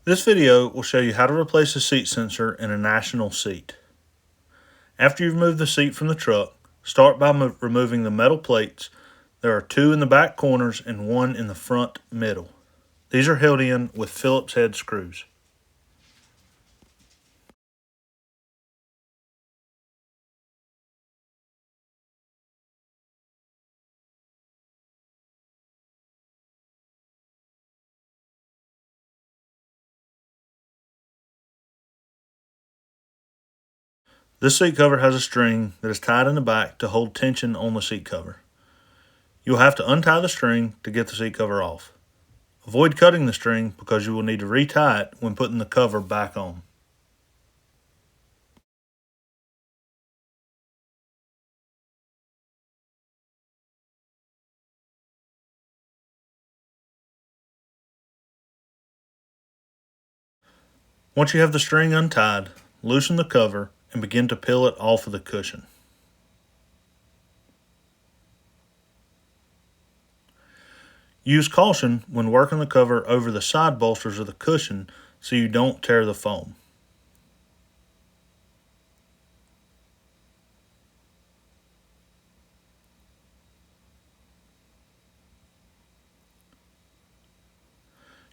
This video will show you how to replace a seat sensor in a national seat. After you've moved the seat from the truck, start by removing the metal plates. There are 2 in the back corners and 1 in the front middle. These are held in with Phillips head screws. This seat cover has a string that is tied in the back to hold tension on the seat cover. You'll have to untie the string to get the seat cover off. Avoid cutting the string because you will need to retie it when putting the cover back on. Once you have the string untied, loosen the cover and begin to peel it off of the cushion. Use caution when working the cover over the side bolsters of the cushion so you don't tear the foam.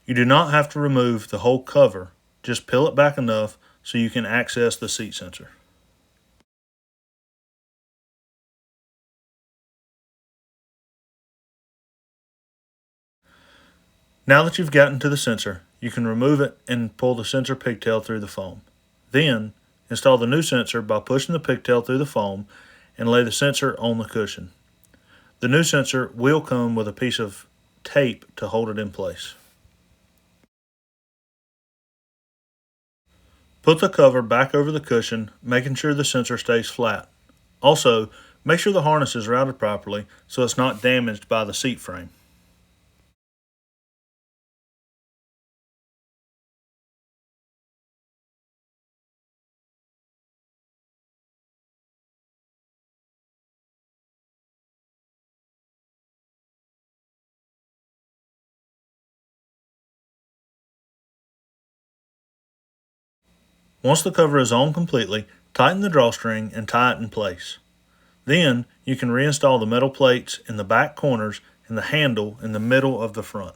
You do not have to remove the whole cover, just peel it back enough so you can access the seat sensor. Now that you've gotten to the sensor, you can remove it and pull the sensor pigtail through the foam. Then, install the new sensor by pushing the pigtail through the foam and lay the sensor on the cushion. The new sensor will come with a piece of tape to hold it in place. Put the cover back over the cushion, making sure the sensor stays flat. Also, make sure the harness is routed properly so it's not damaged by the seat frame. Once the cover is on completely, tighten the drawstring and tie it in place. Then you can reinstall the metal plates in the back corners and the handle in the middle of the front.